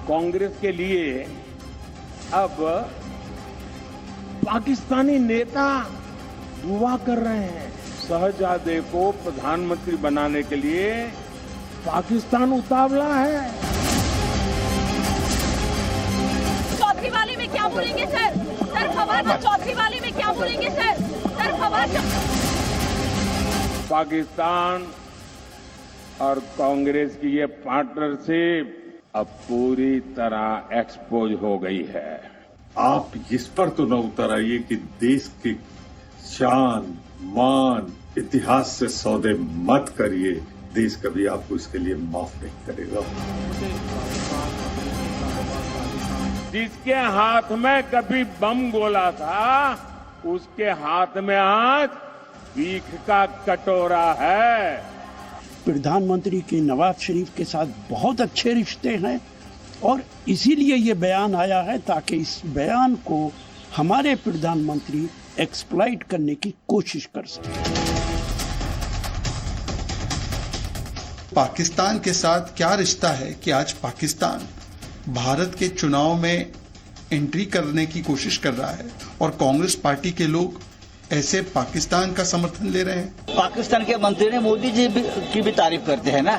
कांग्रेस के लिए अब पाकिस्तानी नेता दुआ कर रहे हैं। शहजादे को प्रधानमंत्री बनाने के लिए पाकिस्तान उतावला है। चौधरी वाली में क्या बोलेंगे सर? सर फवाद चौधरी वाली में क्या बोलेंगे सर? सर फवाद पाकिस्तान और कांग्रेस की ये पार्टनरशिप अब पूरी तरह एक्सपोज हो गई है। आप इस पर तो न उतर आइए कि देश की शान, मान, इतिहास से सौदे मत करिए। देश कभी आपको इसके लिए माफ नहीं करेगा। जिसके हाथ में कभी बम गोला था, उसके हाथ में आज भीख का कटोरा है। प्रधानमंत्री के नवाज शरीफ के साथ बहुत अच्छे रिश्ते हैं और इसीलिए ये बयान आया है ताकि इस बयान को हमारे प्रधानमंत्री एक्सप्लॉइट करने की कोशिश कर सकें। पाकिस्तान के साथ क्या रिश्ता है कि आज पाकिस्तान भारत के चुनाव में एंट्री करने की कोशिश कर रहा है और कांग्रेस पार्टी के लोग ऐसे पाकिस्तान का समर्थन ले रहे हैं। पाकिस्तान के मंत्री ने मोदी जी की भी तारीफ करते हैं ना,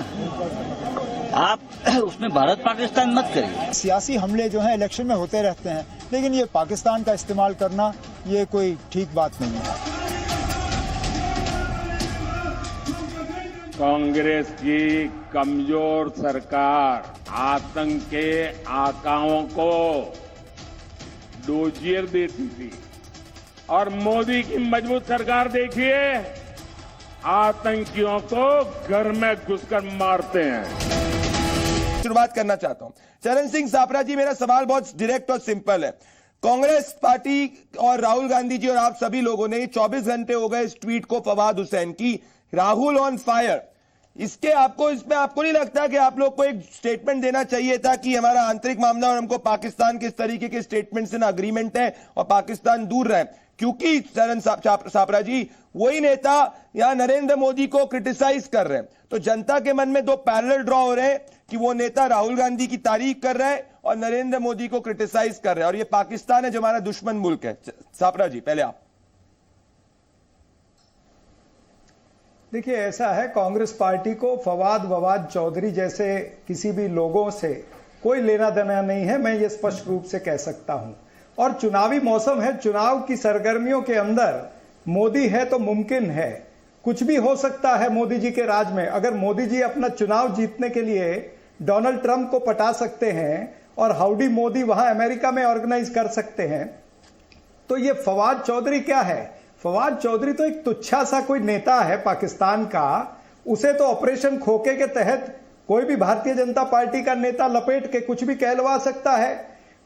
आप उसमें भारत पाकिस्तान मत करिए। सियासी हमले जो हैं इलेक्शन में होते रहते हैं, लेकिन ये पाकिस्तान का इस्तेमाल करना ये कोई ठीक बात नहीं है। कांग्रेस की कमजोर सरकार आतंक के आकाओं को डोजियर देती थी और मोदी की मजबूत सरकार देखिए आतंकियों को घर में घुसकर मारते हैं। शुरुआत करना चाहता हूं। चरण सिंह सापरा जी, मेरा सवाल बहुत डायरेक्ट और सिंपल है। कांग्रेस पार्टी और राहुल गांधी जी और आप सभी लोगों ने 24 घंटे हो गए इस ट्वीट को फवाद हुसैन की, राहुल ऑन फायर, इसमें आपको नहीं लगता कि आप लोग को एक स्टेटमेंट देना चाहिए था कि हमारा आंतरिक मामला और हमको पाकिस्तान के इस तरीके के स्टेटमेंट से ना अग्रीमेंट है और पाकिस्तान दूर रहे? क्योंकि चरण सापरा जी वही नेता यहां नरेंद्र मोदी को क्रिटिसाइज कर रहे हैं, तो जनता के मन में दो पैरेलल ड्रॉ हो रहे हैं कि वो नेता राहुल गांधी की तारीफ कर रहा है और नरेंद्र मोदी को क्रिटिसाइज कर रहे हैं, और ये पाकिस्तान है जो हमारा दुश्मन मुल्क है। सापरा जी, पहले आप। देखिए, ऐसा है, कांग्रेस पार्टी को फवाद चौधरी जैसे किसी भी लोगों से कोई लेना देना नहीं है, मैं ये स्पष्ट रूप से कह सकता हूं। और चुनावी मौसम है, चुनाव की सरगर्मियों के अंदर मोदी है तो मुमकिन है, कुछ भी हो सकता है मोदी जी के राज में। अगर मोदी जी अपना चुनाव जीतने के लिए डोनाल्ड ट्रंप को पटा सकते हैं और हाउडी मोदी वहां अमेरिका में ऑर्गेनाइज कर सकते हैं, तो ये फवाद चौधरी क्या है? फवाद चौधरी तो एक तुच्छा सा कोई नेता है पाकिस्तान का, उसे तो ऑपरेशन खोके के तहत कोई भी भारतीय जनता पार्टी का नेता लपेट के कुछ भी कहलवा सकता है।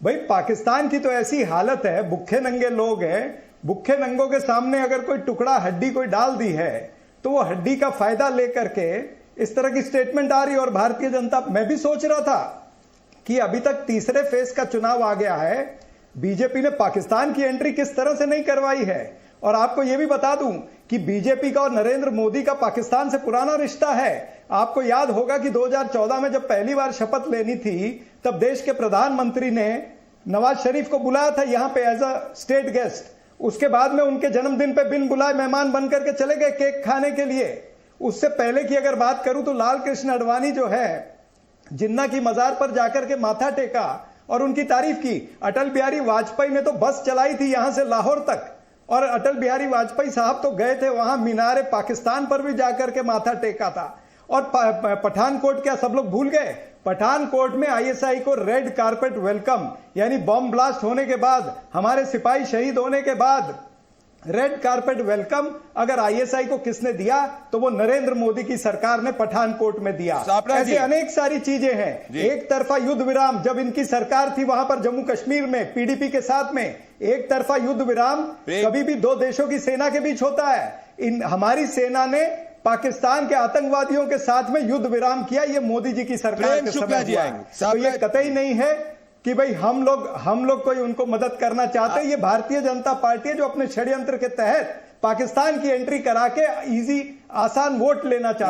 भाई, पाकिस्तान की तो ऐसी हालत है, भूखे नंगे लोग हैं, भूखे नंगों के सामने अगर कोई टुकड़ा हड्डी कोई डाल दी है तो वो हड्डी का फायदा लेकर के इस तरह की स्टेटमेंट आ रही। और भारतीय जनता, मैं भी सोच रहा था कि अभी तक तीसरे फेज का चुनाव आ गया है, बीजेपी ने पाकिस्तान की एंट्री किस तरह से नहीं करवाई है। और आपको यह भी बता दूं कि बीजेपी का और नरेंद्र मोदी का पाकिस्तान से पुराना रिश्ता है। आपको याद होगा कि 2014 में जब पहली बार शपथ लेनी थी, तब देश के प्रधानमंत्री ने नवाज शरीफ को बुलाया था यहां पे एज अ स्टेट गेस्ट। उसके बाद में उनके जन्मदिन पे बिन बुलाए मेहमान बनकर के चले गए केक खाने के लिए। उससे पहले की अगर बात करूं तो लाल कृष्ण आडवाणी जो है, जिन्ना की मजार पर जाकर के माथा टेका और उनकी तारीफ की। अटल बिहारी वाजपेयी ने तो बस चलाई थी यहां से लाहौर तक, और अटल बिहारी वाजपेयी साहब तो गए थे वहां मीनारे पाकिस्तान पर भी जाकर के माथा टेका था। और पठानकोट, क्या सब लोग भूल गए? पठानकोट में आईएसआई को रेड कारपेट वेलकम, यानी बम ब्लास्ट होने के बाद, हमारे सिपाही शहीद होने के बाद रेड कारपेट वेलकम अगर आईएसआई को किसने दिया तो वो नरेंद्र मोदी की सरकार ने पठानकोट में दिया। ऐसे अनेक सारी चीजें हैं। एक तरफा युद्ध विराम जब इनकी सरकार थी वहां पर जम्मू कश्मीर में पीडीपी के साथ में, एक तरफा युद्ध विराम कभी भी दो देशों की सेना के बीच होता है। हमारी सेना ने पाकिस्तान के आतंकवादियों के साथ में युद्ध विराम किया, ये मोदी जी की सरकार के समय हुआ है। तो ये कतई नहीं है कि भाई हम लोग कोई उनको मदद करना चाहते हैं। ये भारतीय जनता पार्टी है जो अपने षड्यंत्र के तहत पाकिस्तान की एंट्री करा के इजी आसान वोट लेना चाहते हैं।